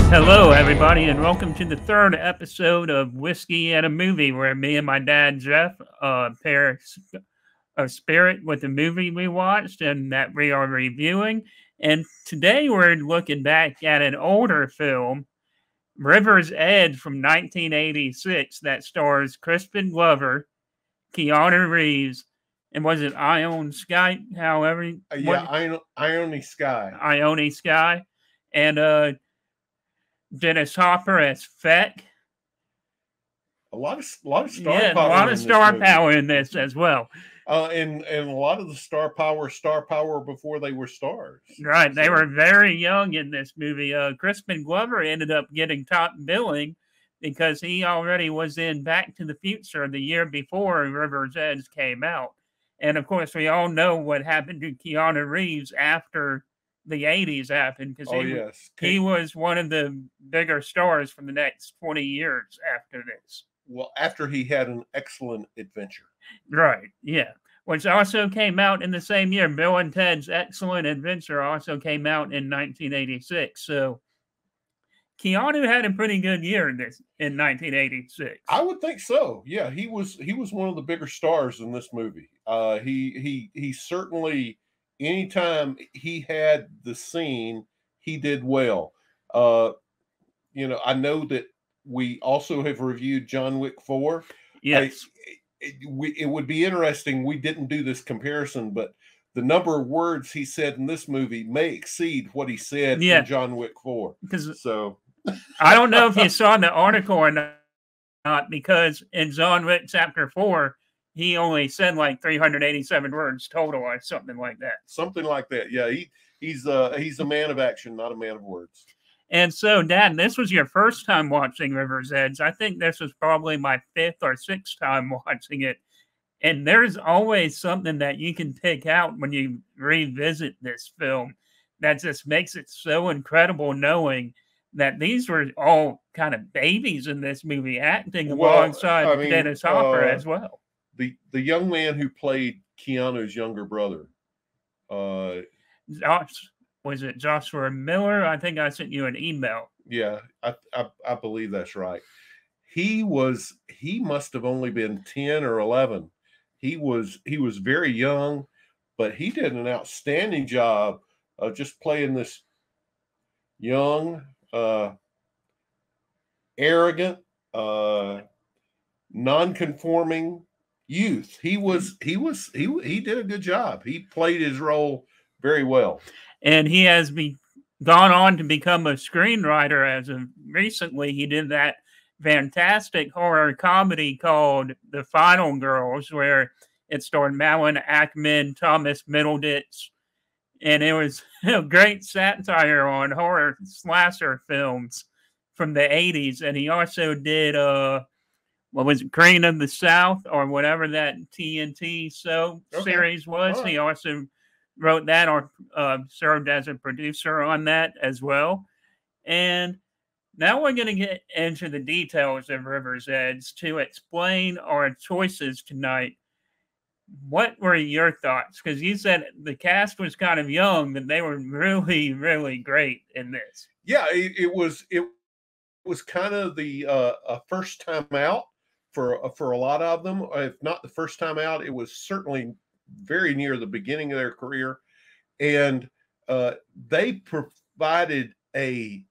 Hello, everybody, and welcome to the third episode of Whiskey and a Movie, where me and my dad, Jeff, pair a spirit with the movie we watched and that we are reviewing. And today we're looking back at an older film, River's Edge from 1986, that stars Crispin Glover, Keanu Reeves, and was it Ione Sky? However, Ione Sky. Ione Sky, and Dennis Hopper as Feck. A lot of star Yeah, power. A lot of star power in this as well. And a lot of the star power before they were stars. Right, they were very young in this movie. Crispin Glover ended up getting top billing because he already was in Back to the Future the year before River's Edge came out. And of course, we all know what happened to Keanu Reeves after the 80s happened, because he was one of the bigger stars for the next 20 years after this. Well, after he had an excellent adventure. Right, yeah. Which also came out in the same year. Bill and Ted's Excellent Adventure also came out in 1986. So Keanu had a pretty good year in 1986. I would think so. Yeah, he was one of the bigger stars in this movie. He certainly, anytime he had the scene, he did well. I know that we also have reviewed John Wick 4. Yes. It would be interesting. We didn't do this comparison, but the number of words he said in this movie may exceed what he said in John Wick 4. So I don't know if you saw the article or not, because in John Wick Chapter 4, he only said like 387 words total or something like that. Something like that. Yeah, he's a man of action, not a man of words. And so, Dad, this was your first time watching River's Edge. I think this was probably my fifth or sixth time watching it. And there's always something that you can pick out when you revisit this film that just makes it so incredible, knowing that these were all kind of babies in this movie, acting alongside Dennis Hopper as well. The young man who played Keanu's younger brother. Was it Joshua Miller? I think I sent you an email. Yeah, I believe that's right. He must have only been 10 or 11. He was very young, but he did an outstanding job of just playing this young, arrogant, non-conforming youth. He did a good job. He played his role very well. And he has gone on to become a screenwriter as of recently. He did that fantastic horror comedy called The Final Girls, where it starred Malin Ackman, Thomas Middleditch, and it was a great satire on horror slasher films from the 80s. And he also did, what was it, Crane of the South, or whatever that TNT series was. Right. He also wrote that or served as a producer on that as well. And now we're going to get into the details of River's Edge to explain our choices tonight. What were your thoughts? Because you said the cast was kind of young, but they were really, really great in this. Yeah, it was kind of the first time out for a lot of them. If not the first time out, it was certainly very near the beginning of their career, and they provided a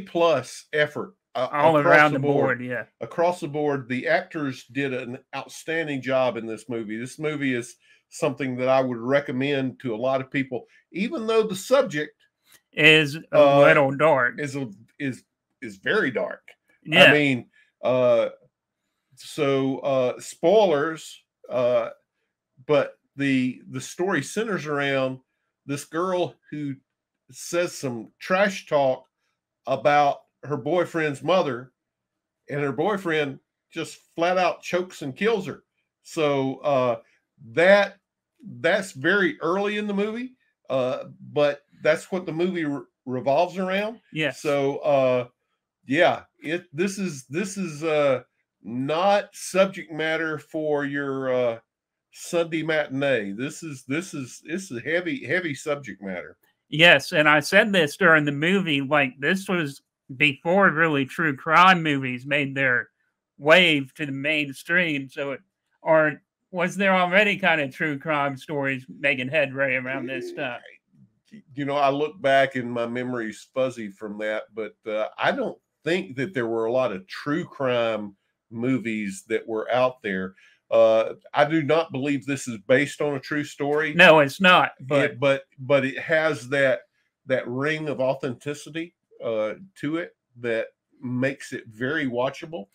plus effort all around the board. Yeah, across the board. The actors did an outstanding job in this movie. This movie is something that I would recommend to a lot of people, even though the subject is a little dark. Is very dark. Yeah. I mean, spoilers. But the story centers around this girl who says some trash talk about her boyfriend's mother, and her boyfriend just flat out chokes and kills her. So that's very early in the movie, but that's what the movie revolves around. Yeah. So this is not subject matter for your Sunday matinee. This is heavy subject matter. Yes, and I said this during the movie, like, this was before really true crime movies made their wave to the mainstream. So or was there already kind of true crime stories making headway around this time? You know, I look back and my memory's fuzzy from that, but I don't think that there were a lot of true crime movies that were out there. I do not believe this is based on a true story. No, it's not. But but it has that ring of authenticity to it that makes it very watchable.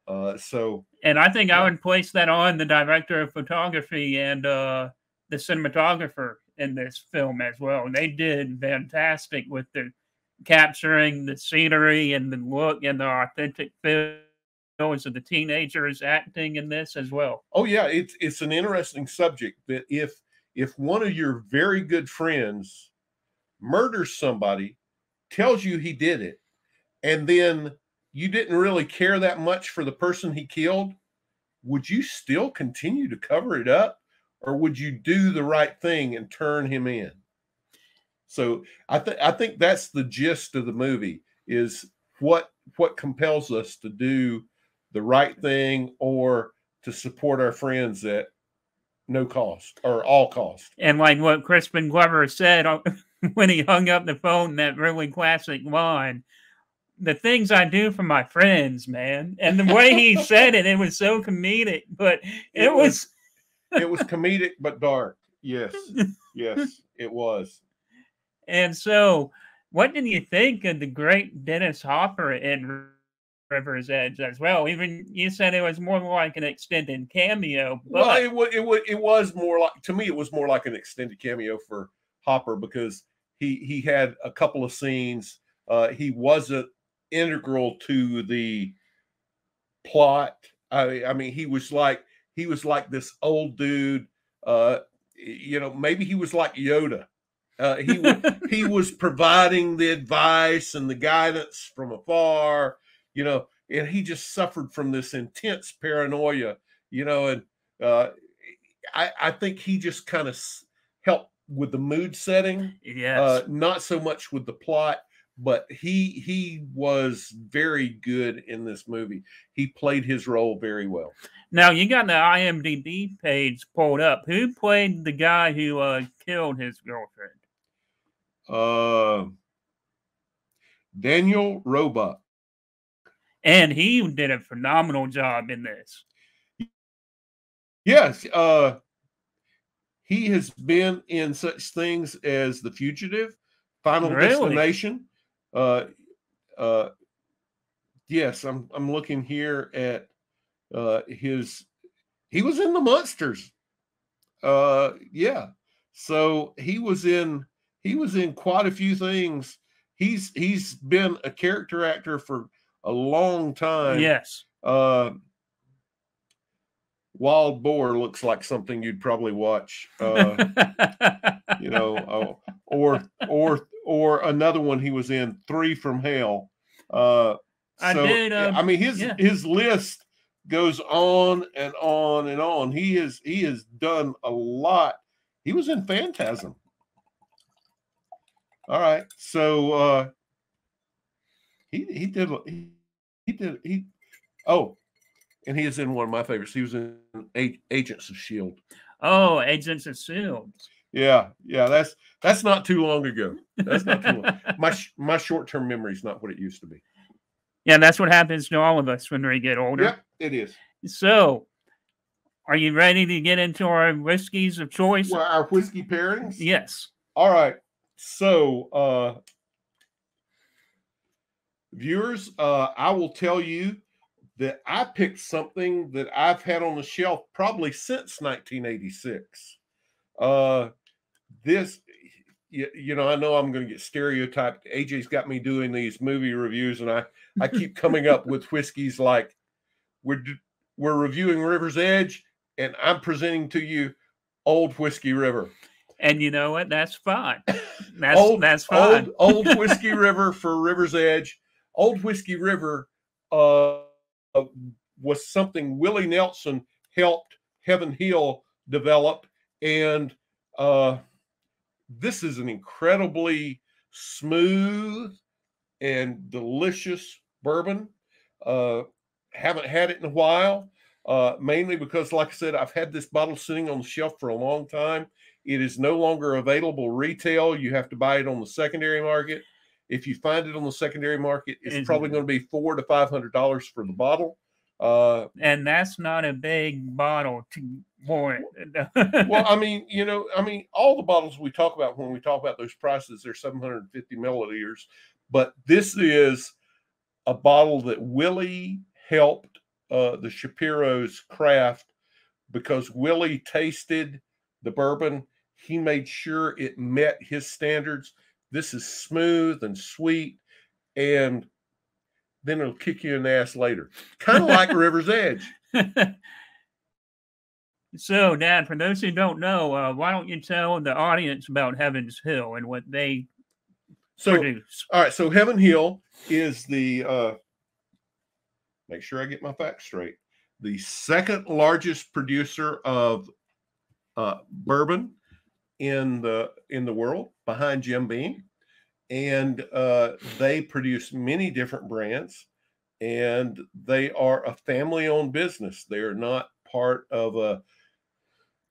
And I think I would place that on the director of photography and the cinematographer in this film as well. They did fantastic with the capturing the scenery and the look and the authentic feels of the teenagers acting in this as well. Oh yeah, it's an interesting subject that if one of your very good friends murders somebody, tells you he did it, and then you didn't really care that much for the person he killed, would you still continue to cover it up, or would you do the right thing and turn him in? So I think that's the gist of the movie, is what compels us to do the right thing or to support our friends at no cost or all cost. And like what Crispin Glover said when he hung up the phone, that really classic line, "The things I do for my friends, man." And the way he said it, it was so comedic, but it was comedic but dark. Yes. Yes, it was. And so, what did you think of the great Dennis Hopper in River's Edge as well? Even you said it was more like an extended cameo. But well, it was more like, to me, it was more like an extended cameo for Hopper, because he had a couple of scenes. He wasn't integral to the plot. I mean, he was like this old dude. You know, maybe he was like Yoda. He was providing the advice and the guidance from afar, you know, and he just suffered from this intense paranoia, you know, and I think he just kind of helped with the mood setting. Yes. Not so much with the plot, but he was very good in this movie. He played his role very well. Now, you got the IMDb page pulled up. Who played the guy who killed his girlfriend? Daniel Roebuck. And he did a phenomenal job in this. Yes. He has been in such things as The Fugitive, Final Destination. Yes, I'm looking here at he was in The Munsters. Yeah. So he was in quite a few things. He's been a character actor for a long time. Yes. Wild Boar looks like something you'd probably watch. You know, or another one he was in, Three from Hell. I mean, his list goes on and on and on. He has done a lot. He was in Phantasm. All right, so he did. Oh, and he is in one of my favorites. He was in Agents of S.H.I.E.L.D. Oh, Agents of S.H.I.E.L.D. Yeah, that's not too long ago. That's not too long. My short-term memory is not what it used to be. Yeah, that's what happens to all of us when we get older. Yep, it is. So, are you ready to get into our whiskeys of choice? Well, our whiskey pairings? Yes. All right. So, viewers, I will tell you that I picked something that I've had on the shelf probably since 1986. This, you know, I know I'm going to get stereotyped. AJ's got me doing these movie reviews, and I keep coming up with whiskeys like we're reviewing River's Edge, and I'm presenting to you Old Whiskey River. And you know what? That's fine. That's fine. Old Whiskey River for River's Edge. Old Whiskey River was something Willie Nelson helped Heaven Hill develop, and this is an incredibly smooth, and delicious bourbon. Haven't had it in a while, mainly because, like I said, I've had this bottle sitting on the shelf for a long time. It is no longer available retail. You have to buy it on the secondary market. If you find it on the secondary market, it's probably going to be $400 to $500 for the bottle. And that's not a big bottle to warrant. Well, I mean, all the bottles we talk about when we talk about those prices, they're 750 milliliters. But this is a bottle that Willie helped the Shapiro's craft, because Willie tasted the bourbon. He made sure it met his standards. This is smooth and sweet, and then it'll kick you in the ass later. Kind of like River's Edge. So, Dad, for those who don't know, why don't you tell the audience about Heaven's Hill and what they produce? All right, so Heaven Hill is the, make sure I get my facts straight, the second largest producer of bourbon in the world, behind Jim Beam. And they produce many different brands, and they are a family-owned business. They are not part of a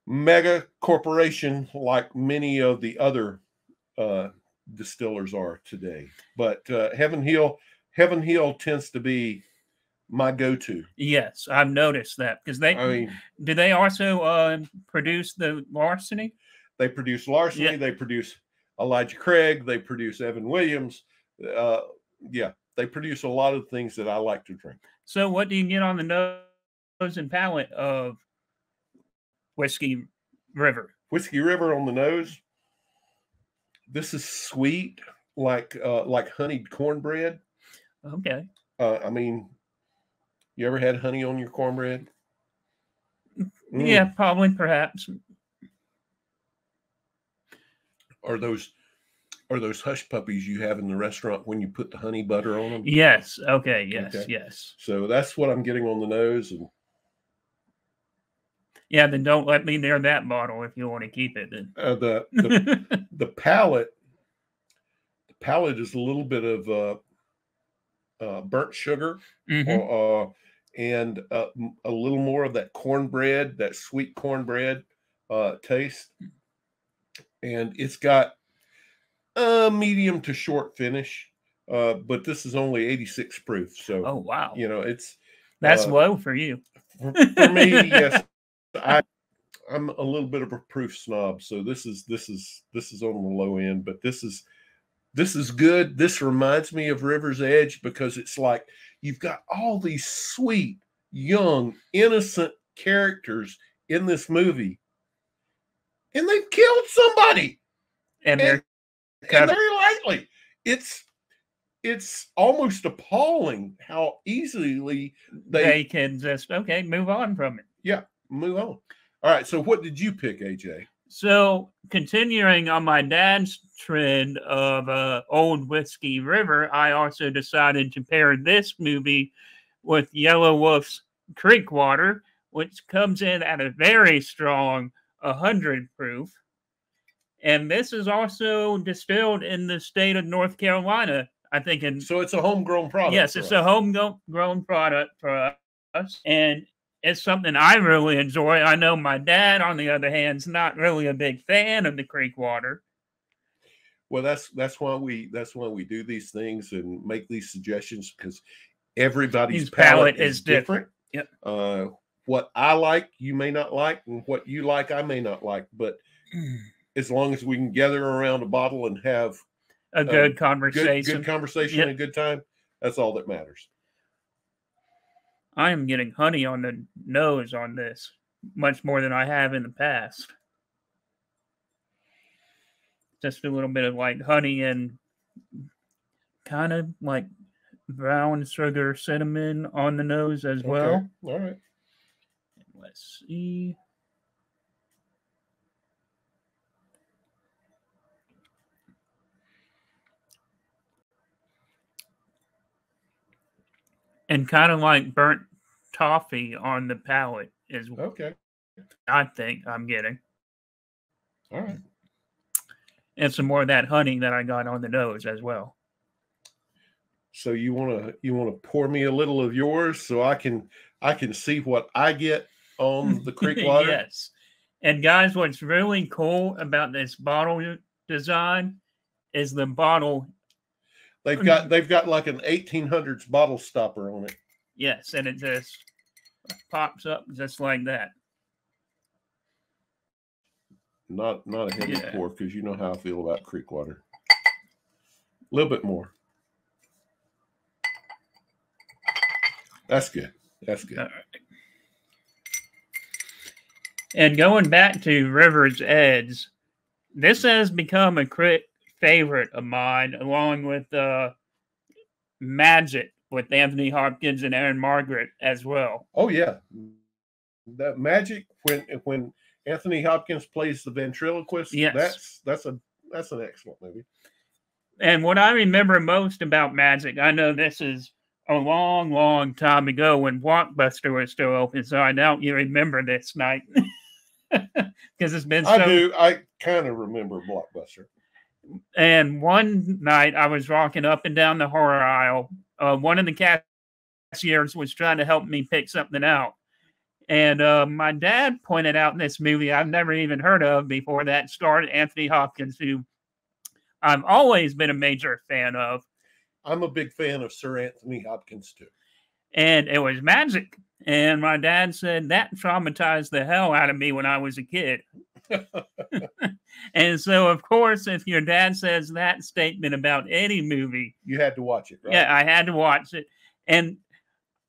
mega corporation like many of the other distillers are today. But Heaven Hill tends to be my go-to. Yes, I've noticed that, because do they also produce the Larceny? They produce Larceny. Yeah. They produce Elijah Craig. They produce Evan Williams. They produce a lot of things that I like to drink. So what do you get on the nose and palate of Whiskey River? Whiskey River on the nose. This is sweet, like honeyed cornbread. Okay. I mean, you ever had honey on your cornbread? Yeah, probably, perhaps. Are those hush puppies you have in the restaurant when you put the honey butter on them? Yes. Okay. Yes. Okay. Yes. So that's what I'm getting on the nose. And yeah, then don't let me near that bottle if you want to keep it. Then. The palate is a little bit of burnt sugar, and a little more of that cornbread, that sweet cornbread taste. And it's got a medium to short finish, but this is only 86 proof. So, oh wow, that's low for you. For me, yes. I'm a little bit of a proof snob, so this is on the low end, but this is good. This reminds me of River's Edge, because it's like you've got all these sweet, young, innocent characters in this movie, and they've killed somebody, and very lightly. It's almost appalling how easily they can just move on from it. Yeah, move on. All right, so what did you pick, AJ? So, continuing on my dad's trend of old Whiskey River, I also decided to pair this movie with Yelawolf's Creek Water, which comes in at a very strong 100 proof. And this is also distilled in the state of North Carolina, I think. So it's a homegrown product. Yes, it's a homegrown product for us. And it's something I really enjoy. I know my dad, on the other hand, is not really a big fan of the creek water. Well, that's why we do these things and make these suggestions, because everybody's palate is different. Yep. What I like, you may not like, and what you like, I may not like. But as long as we can gather around a bottle and have a good conversation, good conversation, and a good time, that's all that matters. I am getting honey on the nose on this, much more than I have in the past. Just a little bit of like honey and kind of like brown sugar cinnamon on the nose as well. All right. Let's see. And kind of like burnt toffee on the palate is I think I'm getting. All right. And some more of that honey that I got on the nose as well. So you wanna pour me a little of yours so I can see what I get on the creek water? Yes. And guys, what's really cool about this bottle design is the bottle. They've got like an 1800s bottle stopper on it. Yes, and it just pops up just like that. Not a heavy pour, because you know how I feel about creek water. A little bit more. That's good. That's good. All right. And going back to River's Edge, this has become a favorite of mine, along with Magic with Anthony Hopkins and Aaron Margaret as well. Oh yeah, that Magic, when Anthony Hopkins plays the ventriloquist. Yes, that's an excellent movie. And what I remember most about Magic, I know this is a long, long time ago when Blockbuster was still open, so I doubt you remember this night. Because it's been so... I do. I kind of remember Blockbuster. And one night I was walking up and down the horror aisle. One of the cashiers was trying to help me pick something out. And my dad pointed out this movie I've never even heard of before that starred Anthony Hopkins, who I've always been a major fan of. I'm a big fan of Sir Anthony Hopkins too. And it was Magic. And my dad said that traumatized the hell out of me when I was a kid. And so, of course, if your dad says that statement about any movie, you had to watch it, right? Yeah, I had to watch it. And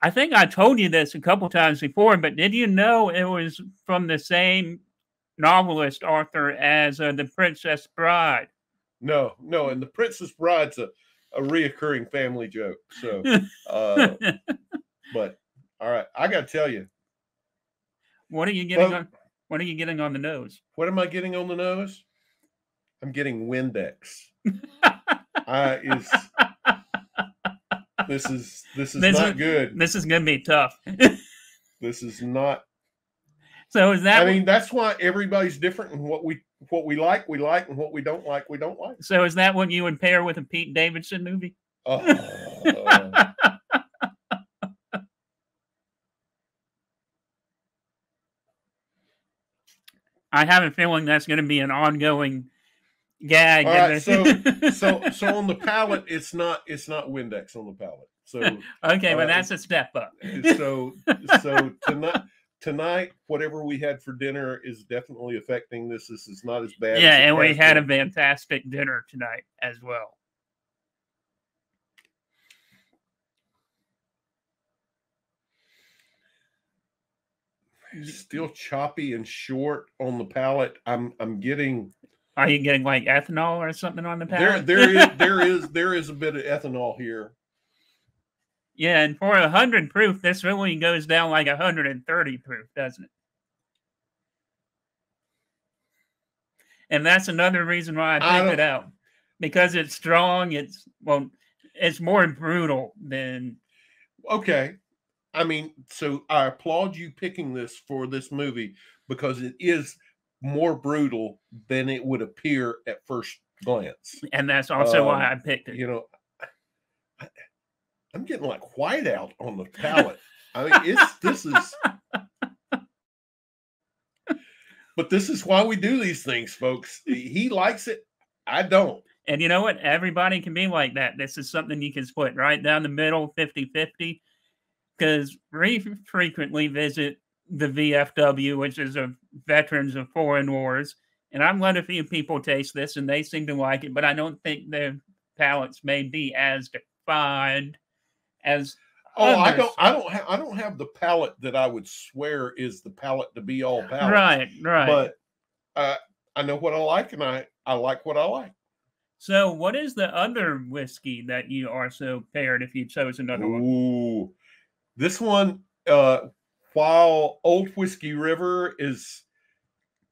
I think I told you this a couple times before, but did you know it was from the same novelist author as The Princess Bride? No. And The Princess Bride's a reoccurring family joke. So, but all right, I got to tell you. What are you getting on? What are you getting on the nose? What am I getting on the nose? I'm getting Windex. This is not good. This is going to be tough. This is not. So is that? I mean, that's why everybody's different, and what we like, and what we don't like, we don't like. So is that what you would pair with a Pete Davidson movie? I have a feeling that's going to be an ongoing gag. All right, so on the palate, it's not Windex on the palate. So okay, but that's a step up. So tonight, whatever we had for dinner is definitely affecting this. This is not as bad. Yeah, and we had a fantastic dinner tonight as well. Still choppy and short on the palate. I'm getting. Are you getting like ethanol or something on the palate? There is a bit of ethanol here. Yeah, and for 100 proof, this really goes down like 130 proof, doesn't it? And that's another reason why I picked it out, because it's strong. It's more brutal than. Okay. I mean, so I applaud you picking this for this movie, because it is more brutal than it would appear at first glance. And that's also why I picked it. You know, I'm getting like whiteout on the palate. I mean, but this is why we do these things, folks. He likes it. I don't. And you know what? Everybody can be like that. This is something you can split right down the middle, 50-50. Because we frequently visit the VFW, which is a Veterans of Foreign Wars, and I've let a few people taste this, and they seem to like it, but I don't think their palates may be as defined as. Others. I don't have the palate that I would swear is the palate to be all palate. Right. But I know what I like, and I like what I like. So, what is the other whiskey that you also paired if you chose another one? Ooh. This one, while Old Whiskey River is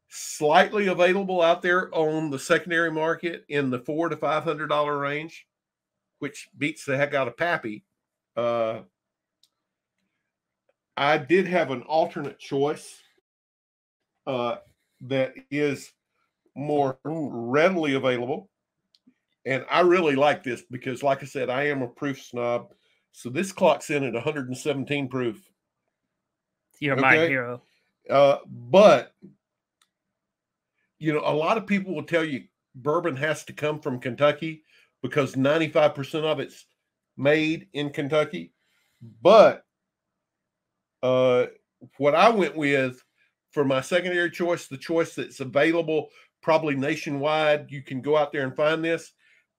slightly available out there on the secondary market in the $400 to $500 range, which beats the heck out of Pappy, I did have an alternate choice that is more readily available. And I really like this because, like I said, I am a proof snob. So this clocks in at 117 proof. You're my hero. But, you know, a lot of people will tell you bourbon has to come from Kentucky because 95% of it's made in Kentucky. But what I went with for my secondary choice, the choice that's available probably nationwide, you can go out there and find this.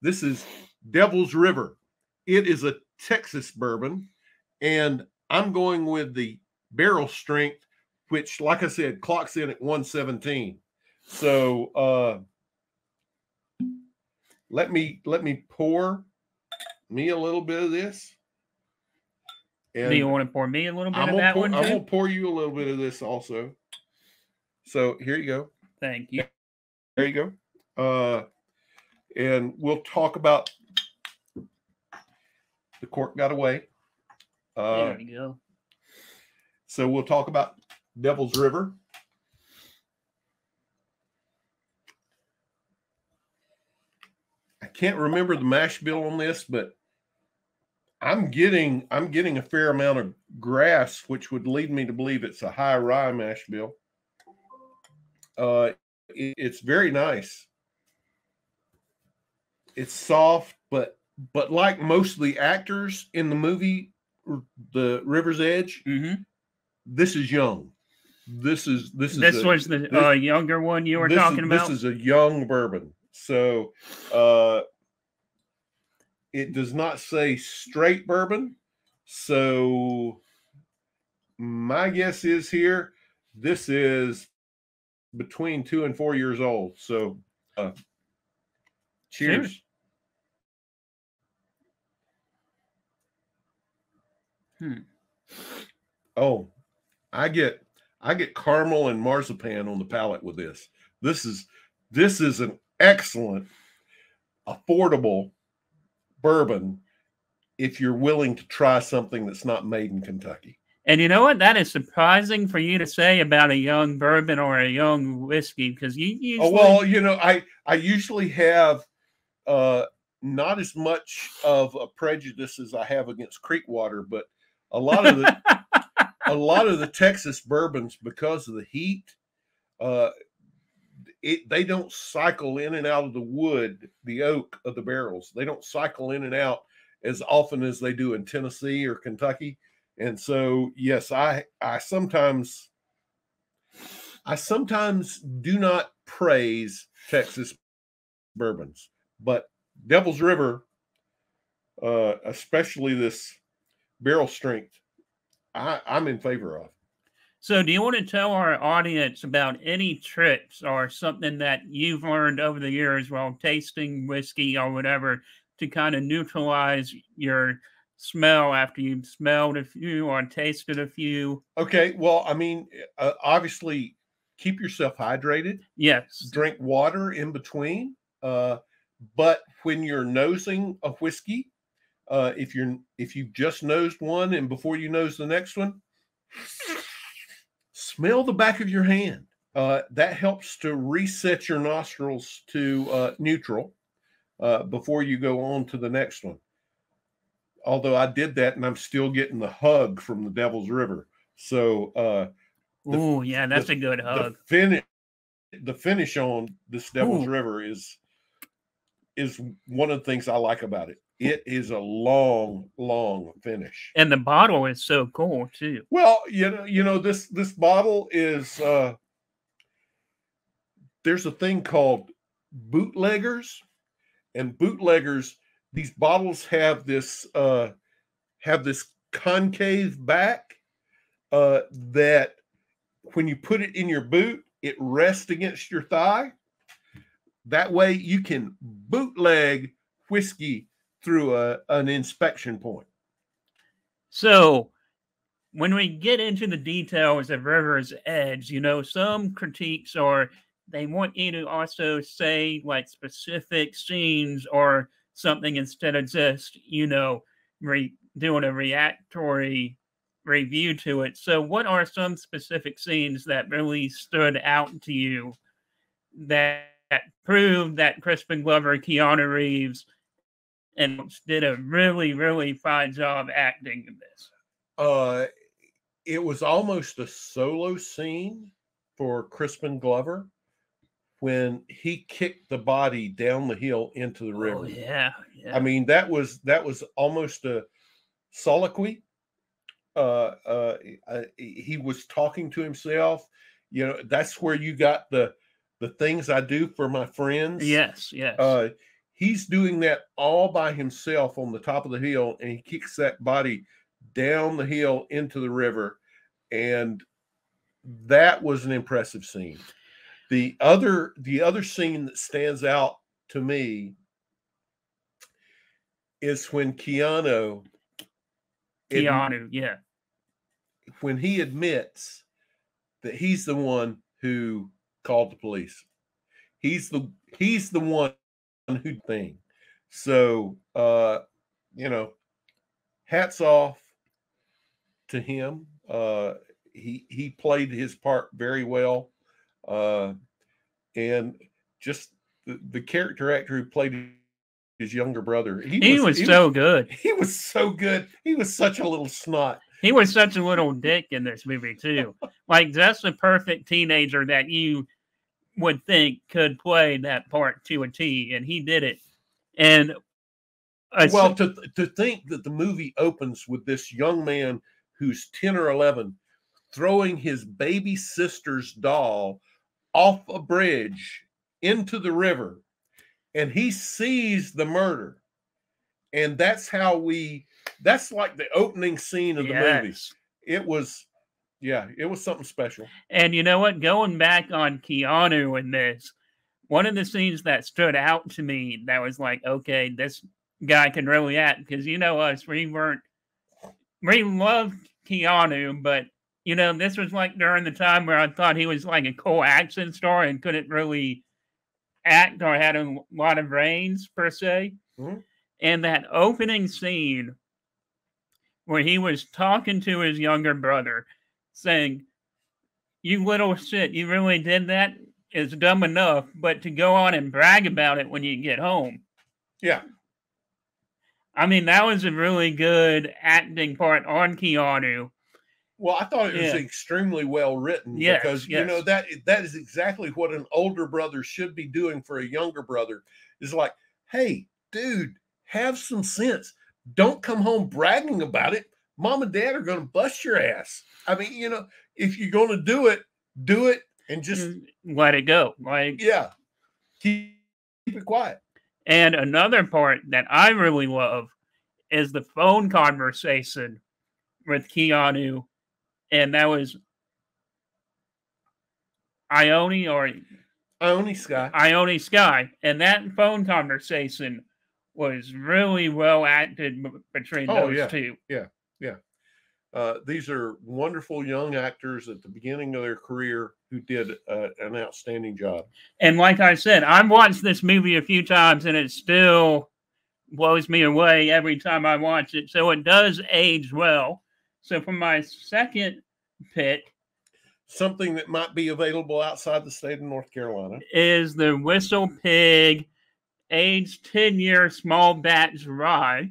This is Devil's River. It is a Texas bourbon, and I'm going with the barrel strength, which, like I said, clocks in at 117. So let me pour me a little bit of this. And do you want to pour me a little bit of that one too? I'm going to pour you a little bit of this also. So here you go. Thank you. There you go. And we'll talk about the cork got away. There you go. So we'll talk about Devil's River. I can't remember the mash bill on this, but I'm getting a fair amount of grass, which would lead me to believe it's a high rye mash bill. It's very nice. It's soft, but like most of the actors in the movie, The River's Edge, this is young. This was the younger one you were talking about. This is a young bourbon. So it does not say straight bourbon. So my guess is here, this is between 2 and 4 years old. So cheers. Oh, I get caramel and marzipan on the palate with this. This is an excellent, affordable bourbon if you're willing to try something that's not made in Kentucky. And you know what? That is surprising for you to say about a young bourbon or a young whiskey, because you usually... Oh, well, you know, I usually have not as much of a prejudice as I have against creek water, but a lot of the Texas bourbons, because of the heat, they don't cycle in and out of the wood, the oak of the barrels. They don't cycle in and out as often as they do in Tennessee or Kentucky. And so, yes, I sometimes do not praise Texas bourbons, but Devil's River, especially this barrel strength, I'm in favor of. So do you want to tell our audience about any tricks or something that you've learned over the years while tasting whiskey or whatever to kind of neutralize your smell after you've smelled a few or tasted a few? Okay, well, I mean, obviously keep yourself hydrated. Yes. Drink water in between. But when you're nosing a whiskey, if you've just nosed one and before you nose the next one, smell the back of your hand. That helps to reset your nostrils to neutral before you go on to the next one. Although I did that and I'm still getting the hug from the Devil's River. So, oh yeah, that's a good hug. The finish on this Devil's River is one of the things I like about it. It is a long, long finish, and the bottle is so cool too. Well, you know this bottle is. There's a thing called bootleggers, and bootleggers. These bottles have this concave back that when you put it in your boot, it rests against your thigh. That way you can bootleg whiskey through an inspection point. So when we get into the details of River's Edge, you know, some critiques are they want you to also say like specific scenes or something instead of just, you know, doing a reactory review to it. So what are some specific scenes that really stood out to you that proved that Crispin Glover, Keanu Reeves, and did a really, really fine job acting in this. It was almost a solo scene for Crispin Glover when he kicked the body down the hill into the river. Oh, yeah. I mean, that was almost a soliloquy. He was talking to himself. You know, that's where you got the things I do for my friends. Yes, yes. He's doing that all by himself on the top of the hill, and he kicks that body down the hill into the river, and that was an impressive scene. The other scene that stands out to me is when Keanu, yeah, when he admits that he's the one who called the police. He's the one who thing. So you know, hats off to him. He played his part very well. And just the character actor who played his younger brother, he was so good. He was so good. He was such a little snot. He was such a little dick in this movie too. Like, that's the perfect teenager that you would think could play that part to a T, and he did it. And well, to think that the movie opens with this young man who's 10 or 11 throwing his baby sister's doll off a bridge into the river, and he sees the murder, and that's like the opening scene of the movie. It was something special. And you know what? Going back on Keanu in this, one of the scenes that stood out to me that was like, okay, this guy can really act, because you know us, we loved Keanu, but you know, this was like during the time where I thought he was like a cool action star and couldn't really act or had a lot of range per se. Mm-hmm. And that opening scene where he was talking to his younger brother saying, "You little shit, you really did that? It's dumb enough, but to go on and brag about it when you get home." Yeah. I mean, that was a really good acting part on Keanu. Well, I thought it was extremely well written, because you know that is exactly what an older brother should be doing for a younger brother. Is like, hey, dude, have some sense. Don't come home bragging about it. Mom and dad are going to bust your ass. I mean, you know, if you're going to do it and just let it go. Like, yeah, keep it quiet. And another part that I really love is the phone conversation with Keanu. And that was Ione Sky. And that phone conversation was really well acted between those two. Yeah. These are wonderful young actors at the beginning of their career who did an outstanding job. And like I said, I've watched this movie a few times, and it still blows me away every time I watch it. So it does age well. So for my second pick, something that might be available outside the state of North Carolina, is the WhislePig aged 10-year small batch rye.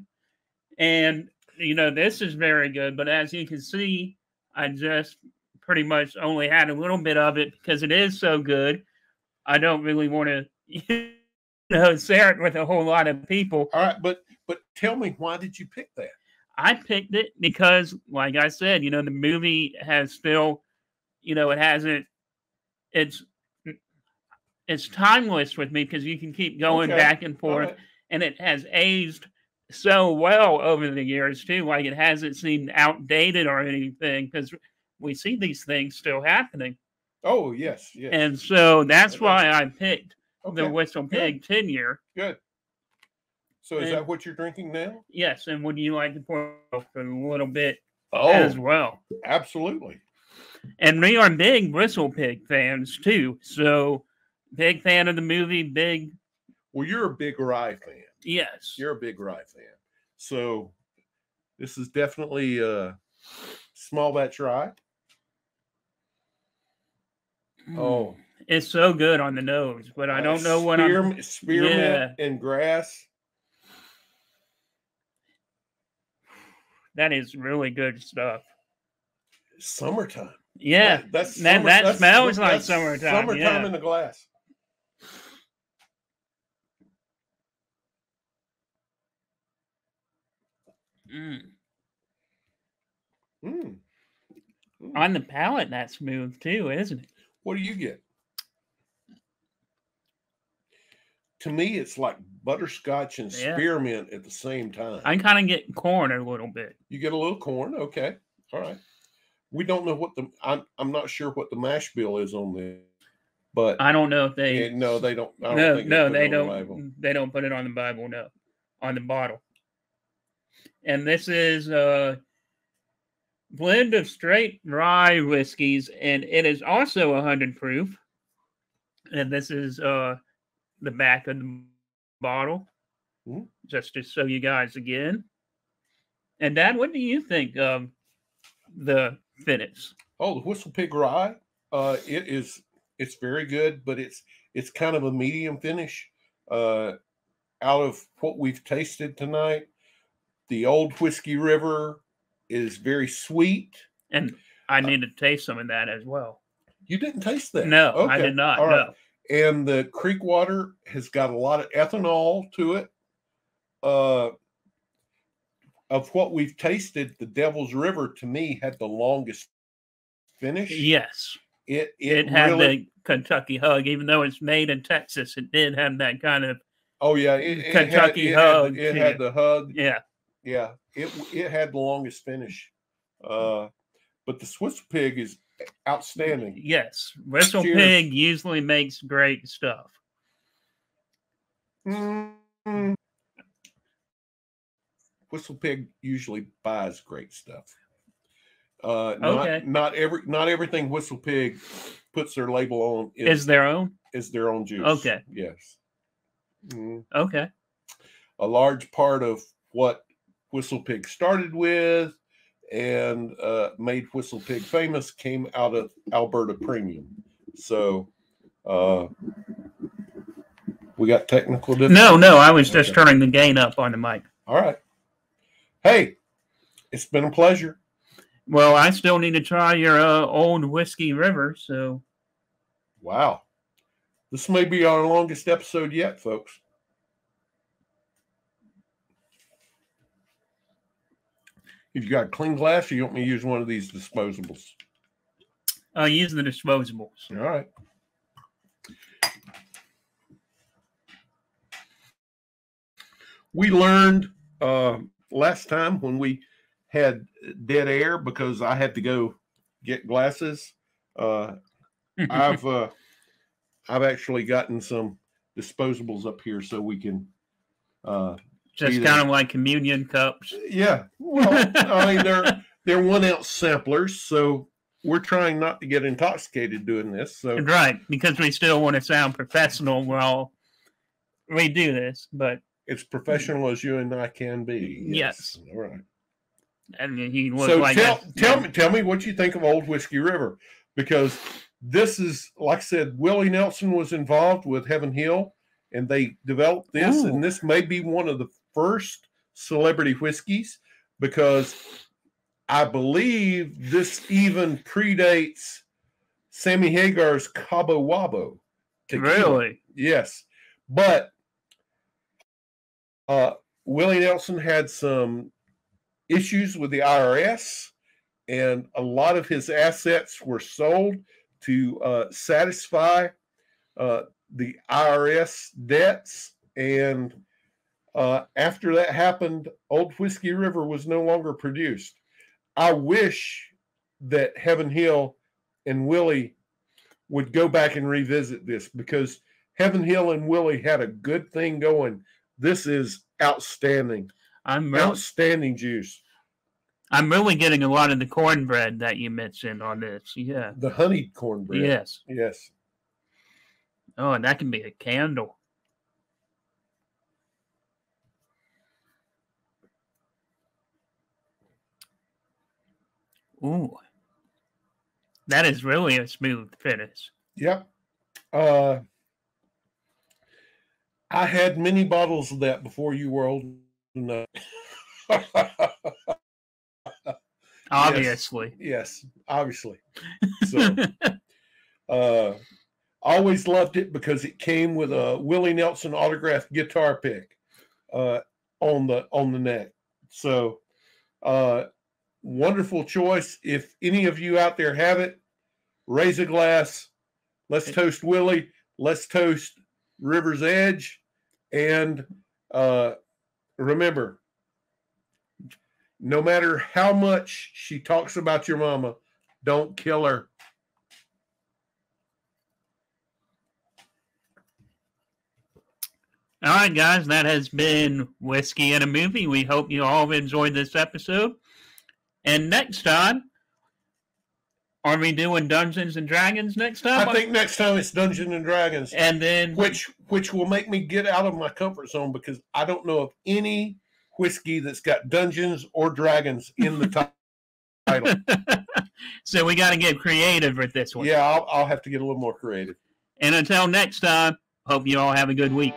And, you know, this is very good, but as you can see, I just pretty much only had a little bit of it because it is so good. I don't really want to share it with a whole lot of people. All right, but tell me, why did you pick that? I picked it because, like I said, you know, the movie has still, you know, it's timeless with me because you can keep going back and forth, and it has aged so well over the years too. Like, it hasn't seemed outdated or anything, because we see these things still happening. Oh, yes. And so that's why I picked the WhislePig 10-year. Good. So is that what you're drinking now? Yes, and would you like to pour a little bit as well? Absolutely. And we are big WhislePig fans too. So, big fan of the movie, big. Well, you're a big rye fan. Yes. You're a big rye fan. So, this is definitely a small batch rye. Oh. It's so good on the nose, but I don't know what I'm... Spearmint and grass. That is really good stuff. Summertime. Yeah, that smells like summertime. Summertime in the glass. On the palate, that's smooth too, isn't it? What do you get? To me, it's like butterscotch and spearmint at the same time. I kind of get corn a little bit. You get a little corn, okay, all right. We don't know what I'm not sure what the mash bill is on this, but I don't know if they. No, they don't. They don't. They don't put it on the Bible. No, on the bottle. And this is a blend of straight rye whiskeys, and it is also 100 proof. And this is the back of the bottle, just to show you guys again. And Dad, what do you think of the finish? Oh, the WhislePig rye. It's very good, but it's kind of a medium finish. Out of what we've tasted tonight, the Old Whiskey River is very sweet. And I need to taste some of that as well. You didn't taste that? No, okay. I did not. All right. No. And the creek water has got a lot of ethanol to it. Of what we've tasted, the Devil's River to me had the longest finish. Yes. It had really, the Kentucky hug, even though it's made in Texas. It did have that kind of Kentucky hug. It had the hug. Yeah. Yeah. It had the longest finish. But the WhislePig is outstanding. Yes. WhislePig usually makes great stuff. WhislePig usually buys great stuff. Not everything WhislePig puts their label on is their own. Is their own juice. Okay. Yes. Okay. A large part of what WhislePig started with and made WhislePig famous came out of Alberta Premium. So we got technical difficulties. No, I was just turning the gain up on the mic. All right. Hey, it's been a pleasure. Well, I still need to try your Old Whiskey River, so. Wow. This may be our longest episode yet, folks. If you got a clean glass, or you want me to use one of these disposables? Use the disposables. All right. We learned last time when we had dead air because I had to go get glasses. I've actually gotten some disposables up here so we can just kind of like communion cups. Yeah. Well, I mean they're 1 ounce samplers, so we're trying not to get intoxicated doing this. So right, because we still want to sound professional while we do this, but it's professional as you and I can be. Yes. All right. And he looks so like tell me what you think of Old Whiskey River, because this is, like I said, Willie Nelson was involved with Heaven Hill, and they developed this, and this may be one of the first celebrity whiskeys, because I believe this even predates Sammy Hagar's Cabo Wabo. Really? Yes. But Willie Nelson had some issues with the IRS, and a lot of his assets were sold to satisfy the IRS debts. And after that happened, Old Whiskey River was no longer produced. I wish that Heaven Hill and Willie would go back and revisit this, because Heaven Hill and Willie had a good thing going. This is outstanding. Outstanding juice. I'm really getting a lot of the cornbread that you mentioned on this. Yeah. The honeyed cornbread. Yes. Yes. Oh, and that can be a candle. Ooh. That is really a smooth finish. Yep. I had many bottles of that before you were old enough. Obviously. Yes, obviously. So, always loved it because it came with a Willie Nelson autographed guitar pick on the neck. So, wonderful choice. If any of you out there have it, raise a glass. Let's toast Willie. Let's toast River's Edge. And remember, no matter how much she talks about your mama, don't kill her. All right, guys, that has been Whiskey and a Movie. We hope you all enjoyed this episode. And next time, are we doing Dungeons and Dragons next time? I think next time it's Dungeons and Dragons. And then which will make me get out of my comfort zone because I don't know of any whiskey that's got Dungeons or Dragons in the title. So we got to get creative with this one. Yeah, I'll have to get a little more creative. And until next time, hope you all have a good week.